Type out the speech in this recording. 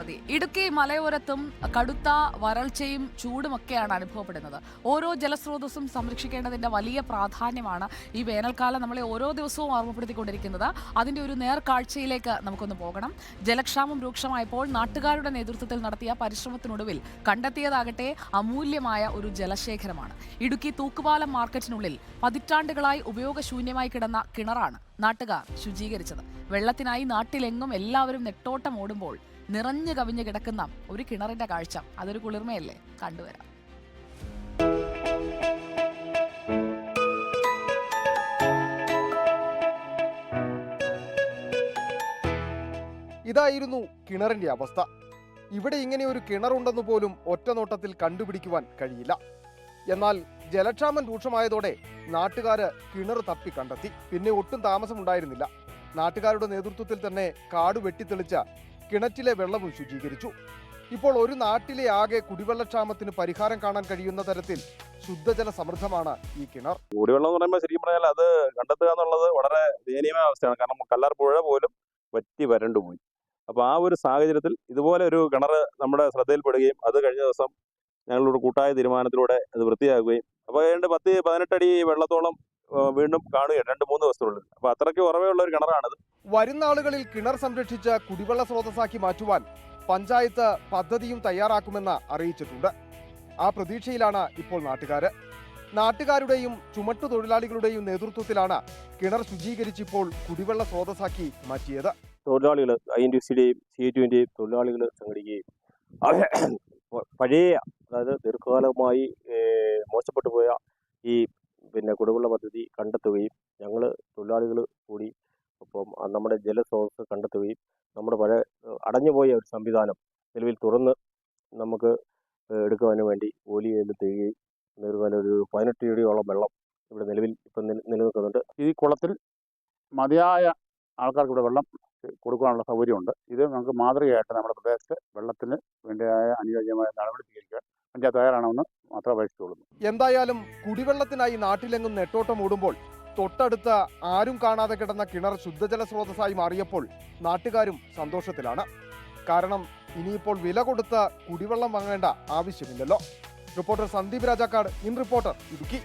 മതി. ഇടുക്കി മലയോരത്തും കടുത്ത വരൾച്ചയും ചൂടുമൊക്കെയാണ് അനുഭവപ്പെടുന്നത്. ഓരോ ജലസ്രോതസ്സും സംരക്ഷിക്കേണ്ടതിന്റെ വലിയ പ്രാധാന്യമാണ് ഈ വേനൽക്കാലം നമ്മളെ ഓരോ ദിവസവും ഓർമ്മപ്പെടുത്തിക്കൊണ്ടിരിക്കുന്നത്. അതിന്റെ ഒരു നേർക്കാഴ്ചയിലേക്ക് നമുക്കൊന്ന് പോകണം. ജലക്ഷാമം രൂക്ഷമായപ്പോൾ നാട്ടുകാരുടെ നേതൃത്വത്തിൽ നടത്തിയ പരിശ്രമത്തിനൊടുവിൽ കണ്ടെത്തിയതാകട്ടെ അമൂല്യമായ ഒരു ജലശേഖരമാണ്. ഇടുക്കി തൂക്കുപാലം മാർക്കറ്റിനുള്ളിൽ പതിറ്റാണ്ടുകളായി ഉപയോഗശൂന്യമായി കിടന്ന കിണറാണ് നാട്ടുകാർ ശുചീകരിച്ചത്. വെള്ളത്തിനായി നാട്ടിലെങ്ങും എല്ലാവരും നെട്ടോട്ടം ഓടുമ്പോൾ നിറഞ്ഞു കവിഞ്ഞു കിടക്കുന്ന ഒരു കിണറിന്റെ കാഴ്ച, അതൊരു കുളിർമയല്ലേ? കണ്ടുവരാം. ഇതായിരുന്നു കിണറിന്റെ അവസ്ഥ. ഇവിടെ ഇങ്ങനെ ഒരു കിണറുണ്ടെന്ന് പോലും ഒറ്റനോട്ടത്തിൽ കണ്ടുപിടിക്കുവാൻ കഴിയില്ല. എന്നാൽ ജലക്ഷാമം രൂക്ഷമായതോടെ നാട്ടുകാര് കിണർ തപ്പി കണ്ടെത്തി. പിന്നെ ഒട്ടും താമസമുണ്ടായിരുന്നില്ല. നാട്ടുകാരുടെ നേതൃത്വത്തിൽ തന്നെ കാട് വെട്ടിത്തെളിച്ച കിണറ്റിലെ വെള്ളവും ശുചീകരിച്ചു. ഇപ്പോൾ ഒരു നാട്ടിലെ ആകെ കുടിവെള്ളക്ഷാമത്തിന് പരിഹാരം കാണാൻ കഴിയുന്ന തരത്തിൽ ശുദ്ധജല സമൃദ്ധമാണ് ഈ കിണർ. കുടിവെള്ളം എന്ന് പറയുമ്പോൾ ശരിക്കും പറഞ്ഞാൽ അത് കണ്ടെത്തുക എന്നുള്ളത് വളരെ ദയനീയമായ അവസ്ഥയാണ്. കാരണം കല്ലാർ പുഴ പോലും വറ്റി വരണ്ടുപോയി. അപ്പോൾ ആ ഒരു സാഹചര്യത്തിൽ ഇതുപോലെ ഒരു കിണർ നമ്മുടെ ശ്രദ്ധയിൽപ്പെടുകയും അത് കഴിഞ്ഞ ദിവസം ഞങ്ങളൊരു കൂട്ടായ തീരുമാനത്തിലൂടെ അത് വൃത്തിയാക്കുകയും അപ്പോൾ ഏതാണ്ട് 10-18 അടി വെള്ളത്തോളം വീണ്ടും കാണുകയാണ് 2-3 ദിവസത്തിനുള്ളിൽ. അപ്പോൾ അത്രയ്ക്ക് ഉറവയുള്ള ഒരു കിണറാണത്. വരുന്ന ആളുകളിൽ കിണർ സംരക്ഷിച്ച് കുടിവെള്ള സ്രോതസ്സാക്കി മാറ്റുവാൻ പഞ്ചായത്ത് പദ്ധതിയും തയ്യാറാക്കുമെന്ന് അറിയിച്ചിട്ടുണ്ട്. ആ പ്രതീക്ഷയിലാണ് ഇപ്പോൾ നാട്ടുകാരുടെയും ചുമട്ടുതൊഴിലാളികളുടെയും നേതൃത്വത്തിലാണ് കിണർ ശുചീകരിച്ചിപ്പോൾ കുടിവെള്ള സ്രോതസ്സാക്കി മാറ്റിയത്. തൊഴിലാളികൾ INTUCയുടെയും CITUവിൻ്റെയും തൊഴിലാളികൾ സംഘടിക്കുകയും പഴയ, അതായത് ദീർഘകാലമായി മോശപ്പെട്ടു പോയ ഈ കുടിവെള്ള പദ്ധതി കണ്ടെത്തുകയും ഞങ്ങൾ തൊഴിലാളികൾ കൂടി ഒപ്പം നമ്മുടെ ജലസ്രോതസ് കണ്ടെത്തുകയും നമ്മുടെ പഴയ അടഞ്ഞുപോയ ഒരു സംവിധാനം നിലവിൽ തുറന്ന് നമുക്ക് എടുക്കുവാൻ വേണ്ടി ഓലിയിൽ തേകുകയും ദീർഘകാലം ഒരു 18 അടിയോളം വെള്ളം ഇവിടെ നിലവിൽ ഇപ്പം നിലനിൽക്കുന്നുണ്ട്. ഈ കുളത്തിൽ മതിയായ ആൾക്കാർക്ക് ഇവിടെ വെള്ളം കൊടുക്കാനുള്ള സൗകര്യമുണ്ട്. ഇത് നമുക്ക് മാതൃകയായിട്ട് നമ്മുടെ പ്രദേശത്ത് വെള്ളത്തിന് വേണ്ടിയായ അനുയോജ്യമായ നടപടി സ്വീകരിക്കാൻ പഞ്ചായത്ത് തയ്യാറാണെന്ന് മാത്രമേ അപേക്ഷിച്ചുള്ളൂ. എന്തായാലും കുടിവെള്ളത്തിനായി നാട്ടിലെങ്ങും നെട്ടോട്ടം ഓടുമ്പോൾ തൊട്ടടുത്ത് ആരും കാണാതെ കിടന്ന കിണർ ശുദ്ധജല സ്രോതസ്സായി മാറിയപ്പോൾ നാട്ടുകാരും സന്തോഷത്തിലാണ്. കാരണം ഇനിയിപ്പോൾ വില കൊടുത്ത് കുടിവെള്ളം വാങ്ങേണ്ട ആവശ്യമില്ലല്ലോ. Reporter Sandeep Rajakkad, in reporter, Idukki.